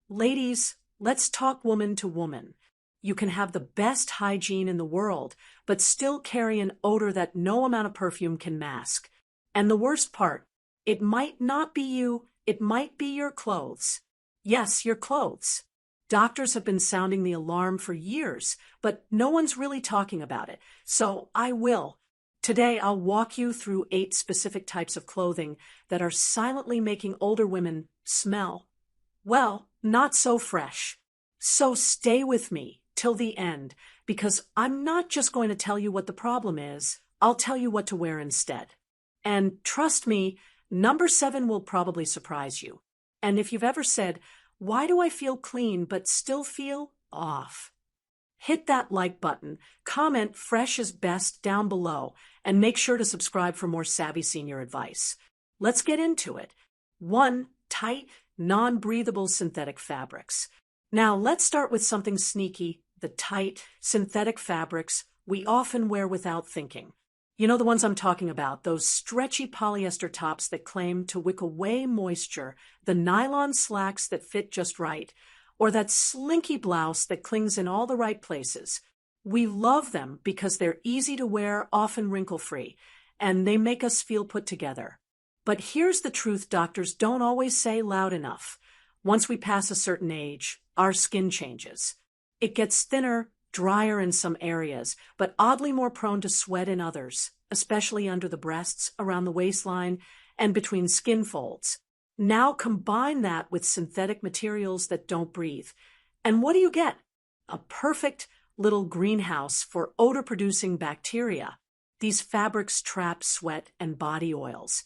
Ladies, let's talk woman to woman. You can have the best hygiene in the world, but still carry an odor that no amount of perfume can mask. And the worst part, it might not be you, it might be your clothes. Yes, your clothes. Doctors have been sounding the alarm for years, but no one's really talking about it. So I will. Today, I'll walk you through 8 specific types of clothing that are silently making older women smell, well, not so fresh. So stay with me till the end, because I'm not just going to tell you what the problem is, I'll tell you what to wear instead. And trust me, number 7 will probably surprise you. And if you've ever said, why do I feel clean but still feel off? Hit that like button, comment fresh is best down below, and make sure to subscribe for more savvy senior advice. Let's get into it. 1. Tight, non-breathable synthetic fabrics. Now let's start with something sneaky, the tight, synthetic fabrics we often wear without thinking. You know the ones I'm talking about, those stretchy polyester tops that claim to wick away moisture, the nylon slacks that fit just right, or that slinky blouse that clings in all the right places. We love them because they're easy to wear, often wrinkle-free, and they make us feel put together. But here's the truth doctors don't always say loud enough. Once we pass a certain age, our skin changes. It gets thinner, drier in some areas, but oddly more prone to sweat in others, especially under the breasts, around the waistline, and between skin folds. Now combine that with synthetic materials that don't breathe. And what do you get? A perfect little greenhouse for odor-producing bacteria. These fabrics trap sweat and body oils.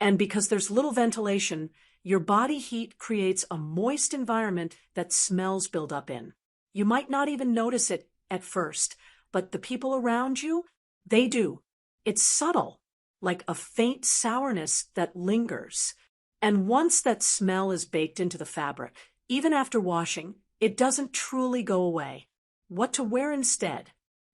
And because there's little ventilation, your body heat creates a moist environment that smells build up in. You might not even notice it at first, but the people around you, they do. It's subtle, like a faint sourness that lingers. And once that smell is baked into the fabric, even after washing, it doesn't truly go away. What to wear instead?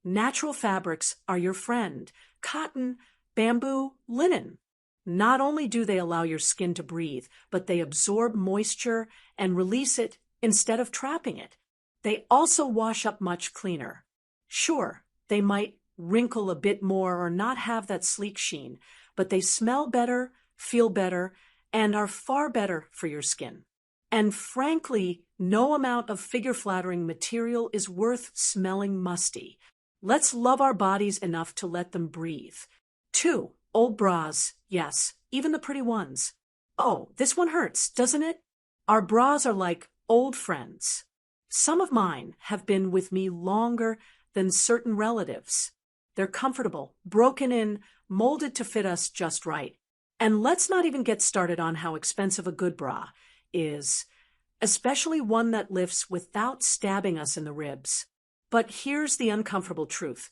Natural fabrics are your friend. Cotton, bamboo, linen. Not only do they allow your skin to breathe, but they absorb moisture and release it instead of trapping it. They also wash up much cleaner. Sure, they might wrinkle a bit more or not have that sleek sheen, but they smell better, feel better, and are far better for your skin. And frankly, no amount of figure-flattering material is worth smelling musty. Let's love our bodies enough to let them breathe. 2. Old bras. Yes, even the pretty ones. Oh, this one hurts, doesn't it? Our bras are like old friends. Some of mine have been with me longer than certain relatives. They're comfortable, broken in, molded to fit us just right. And let's not even get started on how expensive a good bra is, especially one that lifts without stabbing us in the ribs. But here's the uncomfortable truth.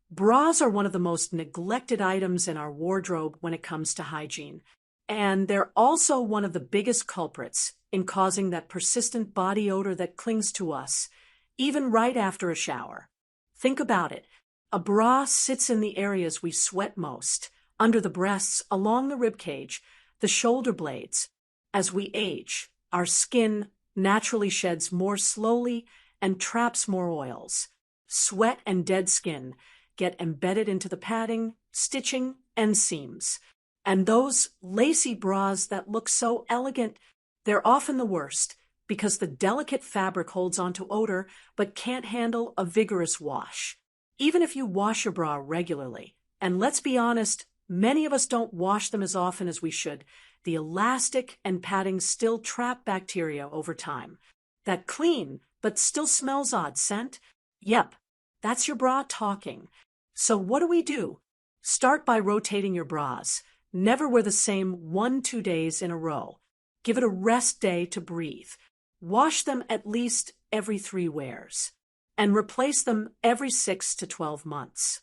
Bras are one of the most neglected items in our wardrobe when it comes to hygiene. And they're also one of the biggest culprits in causing that persistent body odor that clings to us, even right after a shower. Think about it. A bra sits in the areas we sweat most, under the breasts, along the rib cage, the shoulder blades. As we age, our skin naturally sheds more slowly and traps more oils. Sweat and dead skin get embedded into the padding, stitching, and seams. And those lacy bras that look so elegant, they're often the worst because the delicate fabric holds onto odor but can't handle a vigorous wash. Even if you wash your bra regularly, and let's be honest, many of us don't wash them as often as we should, the elastic and padding still trap bacteria over time. That clean but still smells odd scent? Yep, that's your bra talking. So what do? Start by rotating your bras. Never wear the same 1-2 days in a row. Give it a rest day to breathe. Wash them at least every 3 wears. And replace them every 6 to 12 months.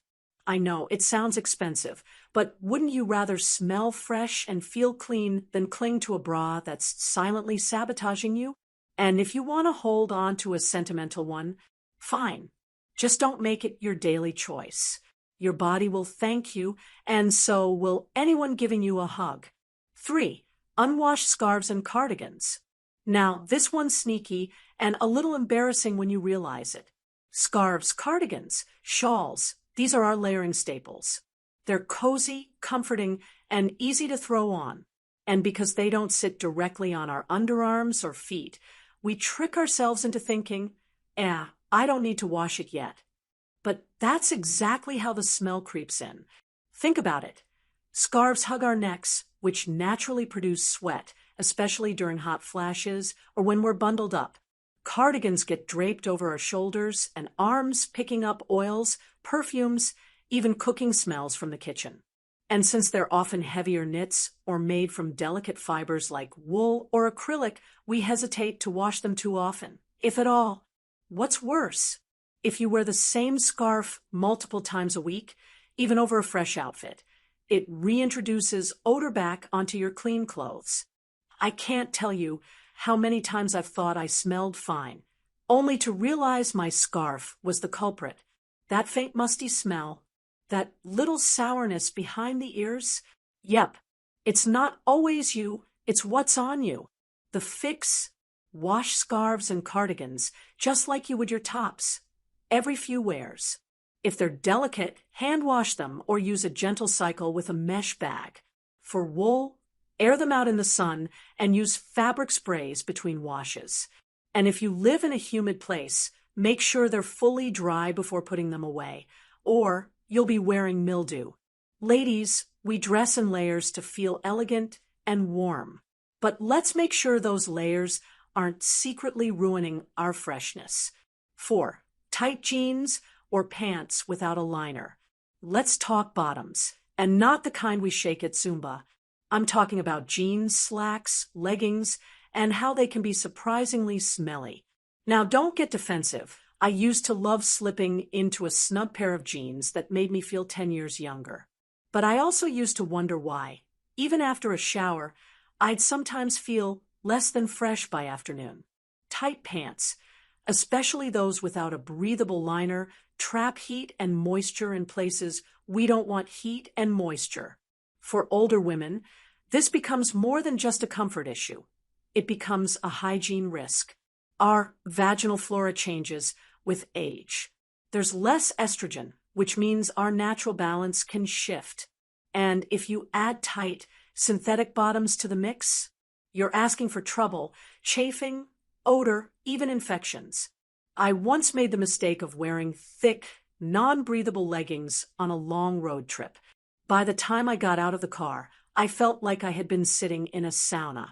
I know, it sounds expensive, but wouldn't you rather smell fresh and feel clean than cling to a bra that's silently sabotaging you? And if you want to hold on to a sentimental one, fine. Just don't make it your daily choice. Your body will thank you, and so will anyone giving you a hug. 3. Unwashed scarves and cardigans. Now, this one's sneaky and a little embarrassing when you realize it. Scarves, cardigans, shawls, these are our layering staples. They're cozy, comforting, and easy to throw on. And because they don't sit directly on our underarms or feet, we trick ourselves into thinking, I don't need to wash it yet. But that's exactly how the smell creeps in. Think about it. Scarves hug our necks, which naturally produce sweat, especially during hot flashes or when we're bundled up. Cardigans get draped over our shoulders and arms, picking up oils, perfumes, even cooking smells from the kitchen. And since they're often heavier knits or made from delicate fibers like wool or acrylic, we hesitate to wash them too often, if at all. What's worse? If you wear the same scarf multiple times a week, even over a fresh outfit, it reintroduces odor back onto your clean clothes. I can't tell you how many times I've thought I smelled fine, only to realize my scarf was the culprit. That faint musty smell, that little sourness behind the ears. Yep, it's not always you, it's what's on you. The fix: wash scarves and cardigans just like you would your tops, every few wears. If they're delicate, hand wash them or use a gentle cycle with a mesh bag. For wool, air them out in the sun and use fabric sprays between washes. And if you live in a humid place, make sure they're fully dry before putting them away, or you'll be wearing mildew. Ladies, we dress in layers to feel elegant and warm. But let's make sure those layers aren't secretly ruining our freshness. 4. Tight jeans or pants without a liner. Let's talk bottoms, and not the kind we shake at Zumba. I'm talking about jeans, slacks, leggings, and how they can be surprisingly smelly. Now, don't get defensive. I used to love slipping into a snug pair of jeans that made me feel 10 years younger. But I also used to wonder why, even after a shower, I'd sometimes feel less than fresh by afternoon. Tight pants, especially those without a breathable liner, trap heat and moisture in places we don't want heat and moisture. For older women, this becomes more than just a comfort issue. It becomes a hygiene risk. Our vaginal flora changes with age. There's less estrogen, which means our natural balance can shift. And if you add tight, synthetic bottoms to the mix, you're asking for trouble, chafing, odor, even infections. I once made the mistake of wearing thick, non-breathable leggings on a long road trip. By the time I got out of the car, I felt like I had been sitting in a sauna.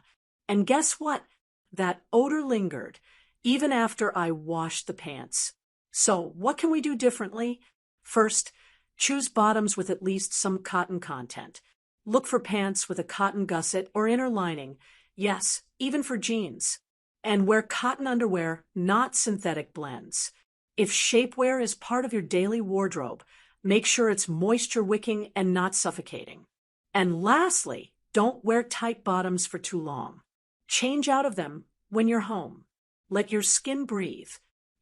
And guess what? That odor lingered, even after I washed the pants. So, what can we do differently? First, choose bottoms with at least some cotton content. Look for pants with a cotton gusset or inner lining. Yes, even for jeans. And wear cotton underwear, not synthetic blends. If shapewear is part of your daily wardrobe, make sure it's moisture-wicking and not suffocating. And lastly, don't wear tight bottoms for too long. Change out of them when you're home. Let your skin breathe.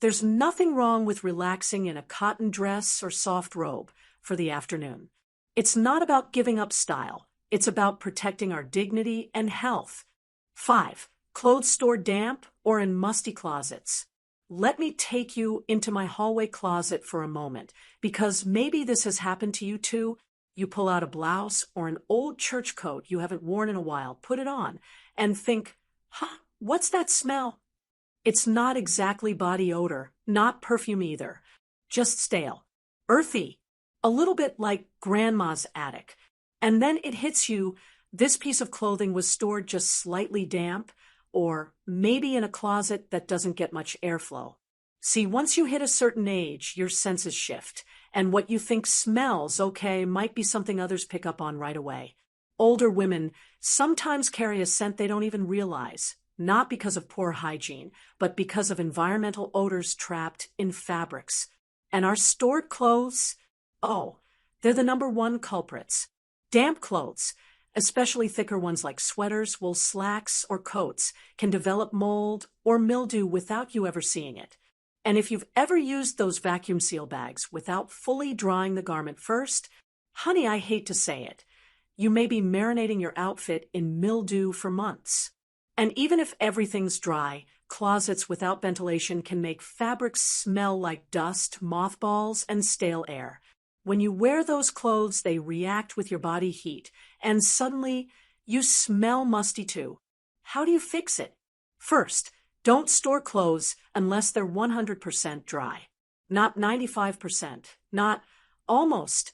There's nothing wrong with relaxing in a cotton dress or soft robe for the afternoon. It's not about giving up style. It's about protecting our dignity and health. 5. Clothes stored damp or in musty closets. Let me take you into my hallway closet for a moment, because maybe this has happened to you too. You pull out a blouse or an old church coat you haven't worn in a while, put it on, and think, what's that smell? It's not exactly body odor, not perfume either. Just stale, earthy, a little bit like grandma's attic. And then it hits you, this piece of clothing was stored just slightly damp, or maybe in a closet that doesn't get much airflow. See, once you hit a certain age, your senses shift, and what you think smells okay might be something others pick up on right away. Older women sometimes carry a scent they don't even realize, not because of poor hygiene, but because of environmental odors trapped in fabrics. And our stored clothes, they're the #1 culprits. Damp clothes, especially thicker ones like sweaters, wool slacks, or coats, can develop mold or mildew without you ever seeing it. And if you've ever used those vacuum seal bags without fully drying the garment first, honey, I hate to say it, you may be marinating your outfit in mildew for months. And even if everything's dry, closets without ventilation can make fabrics smell like dust, mothballs, and stale air. When you wear those clothes, they react with your body heat, and suddenly you smell musty too. How do you fix it? First, don't store clothes unless they're 100% dry. Not 95%, not almost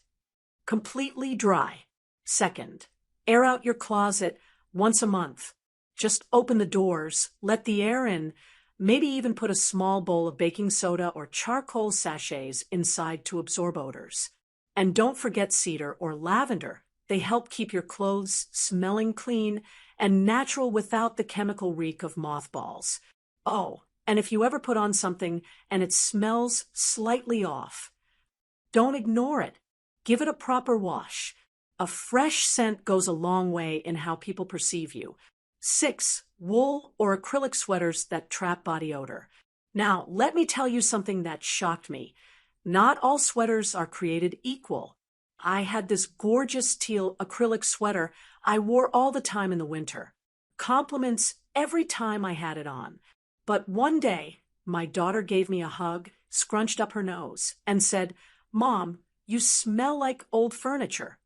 completely dry. Second, air out your closet once a month. Just open the doors, let the air in, maybe even put a small bowl of baking soda or charcoal sachets inside to absorb odors. And don't forget cedar or lavender. They help keep your clothes smelling clean and natural without the chemical reek of mothballs. Oh, and if you ever put on something and it smells slightly off, don't ignore it. Give it a proper wash. A fresh scent goes a long way in how people perceive you. 6. Wool or acrylic sweaters that trap body odor. Now, let me tell you something that shocked me. Not all sweaters are created equal. I had this gorgeous teal acrylic sweater I wore all the time in the winter. Compliments every time I had it on. But one day, my daughter gave me a hug, scrunched up her nose, and said, "Mom, you smell like old furniture."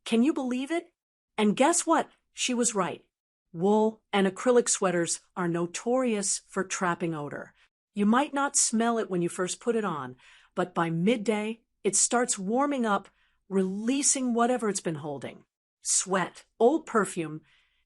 Can you believe it? And guess what? She was right. Wool and acrylic sweaters are notorious for trapping odor. You might not smell it when you first put it on, but by midday, it starts warming up, releasing whatever it's been holding. Sweat, old perfume,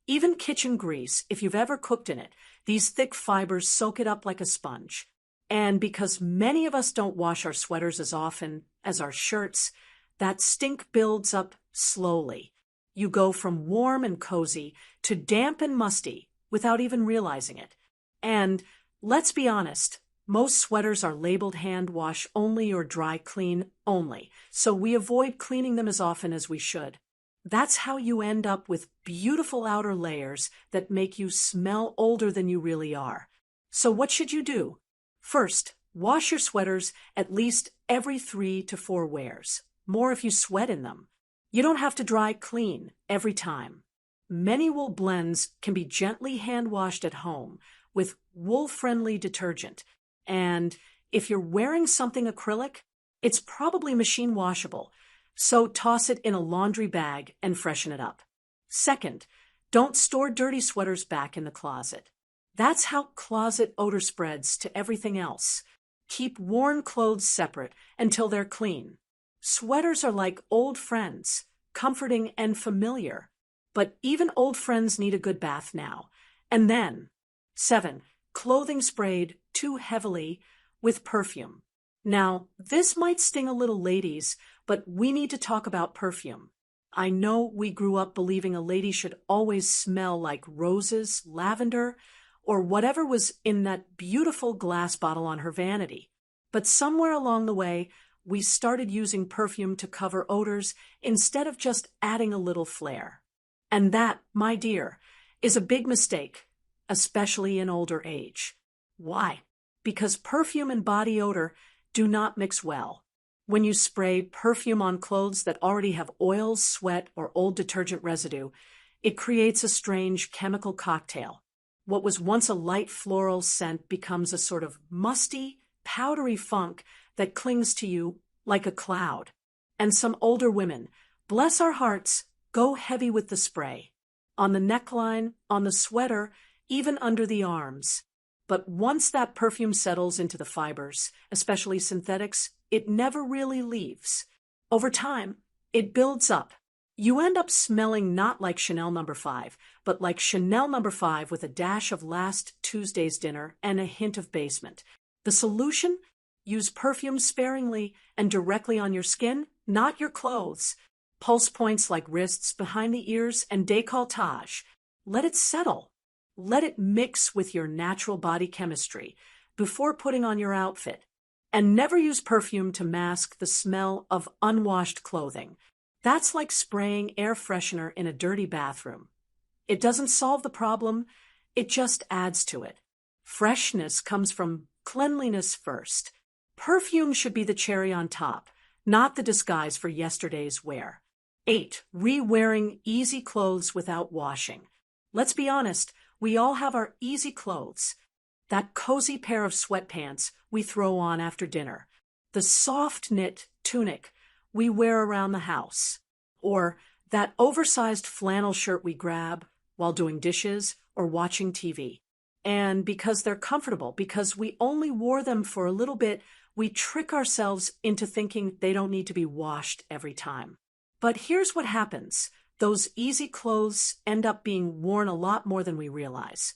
even kitchen grease, if you've ever cooked in it, these thick fibers soak it up like a sponge. And because many of us don't wash our sweaters as often as our shirts, that stink builds up slowly. You go from warm and cozy to damp and musty without even realizing it. And let's be honest, most sweaters are labeled hand wash only or dry clean only, so we avoid cleaning them as often as we should. That's how you end up with beautiful outer layers that make you smell older than you really are. So what should you do? First, wash your sweaters at least every 3 to 4 wears, more if you sweat in them. You don't have to dry clean every time. Many wool blends can be gently hand-washed at home with wool-friendly detergent. And if you're wearing something acrylic, it's probably machine washable, so toss it in a laundry bag and freshen it up. Second, don't store dirty sweaters back in the closet. That's how closet odor spreads to everything else. Keep worn clothes separate until they're clean. Sweaters are like old friends, comforting and familiar. But even old friends need a good bath now. And then, 7. Clothing sprayed too heavily with perfume. Now, this might sting a little, ladies, but we need to talk about perfume. I know we grew up believing a lady should always smell like roses, lavender, or whatever was in that beautiful glass bottle on her vanity. But somewhere along the way, we started using perfume to cover odors instead of just adding a little flair. And that, my dear, is a big mistake, especially in older age. Why? Because perfume and body odor do not mix well. When you spray perfume on clothes that already have oils, sweat, or old detergent residue, it creates a strange chemical cocktail. What was once a light floral scent becomes a sort of musty, powdery funk that clings to you like a cloud. And some older women, bless our hearts, go heavy with the spray. On the neckline, on the sweater, even under the arms. But once that perfume settles into the fibers, especially synthetics, it never really leaves. Over time, it builds up. You end up smelling not like Chanel No. 5, but like Chanel No. 5 with a dash of last Tuesday's dinner and a hint of basement. The solution? Use perfume sparingly and directly on your skin, not your clothes. Pulse points like wrists, behind the ears, and décolletage. Let it settle. Let it mix with your natural body chemistry before putting on your outfit. And never use perfume to mask the smell of unwashed clothing. That's like spraying air freshener in a dirty bathroom. It doesn't solve the problem, it just adds to it. Freshness comes from cleanliness first. Perfume should be the cherry on top, not the disguise for yesterday's wear. 8. Rewearing easy clothes without washing. Let's be honest, We all have our easy clothes, that cozy pair of sweatpants we throw on after dinner, the soft knit tunic we wear around the house, or that oversized flannel shirt we grab while doing dishes or watching TV. And because they're comfortable, because we only wore them for a little bit, we trick ourselves into thinking they don't need to be washed every time. But here's what happens. Those easy clothes end up being worn a lot more than we realize.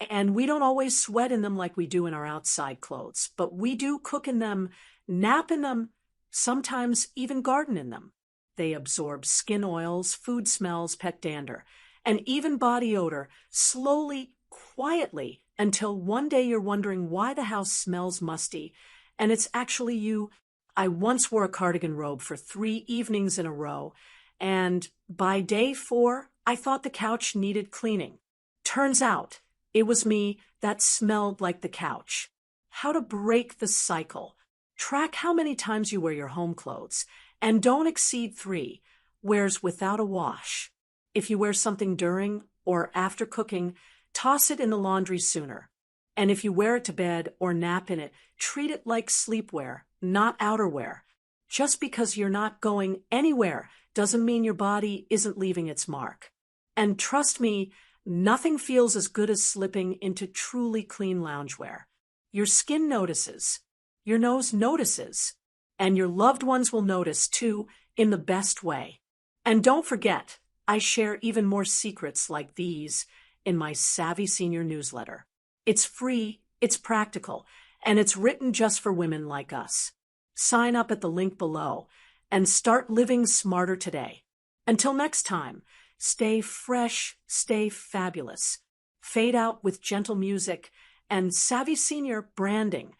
And we don't always sweat in them like we do in our outside clothes, but we do cook in them, nap in them, sometimes even garden in them. They absorb skin oils, food smells, pet dander, and even body odor slowly, quietly, until one day you're wondering why the house smells musty, and it's actually you. I once wore a cardigan robe for 3 evenings in a row, and by day 4, I thought the couch needed cleaning. Turns out, it was me that smelled like the couch. How to break the cycle. Track how many times you wear your home clothes, and don't exceed 3 wears without a wash. If you wear something during or after cooking, toss it in the laundry sooner. And if you wear it to bed or nap in it, treat it like sleepwear, not outerwear. Just because you're not going anywhere doesn't mean your body isn't leaving its mark. And trust me, nothing feels as good as slipping into truly clean loungewear. Your skin notices, your nose notices, and your loved ones will notice too, in the best way. And don't forget, I share even more secrets like these in my Savvy Senior newsletter. It's free, it's practical, and it's written just for women like us. Sign up at the link below and start living smarter today. Until next time, stay fresh, stay fabulous. Fade out with gentle music and Savvy Senior branding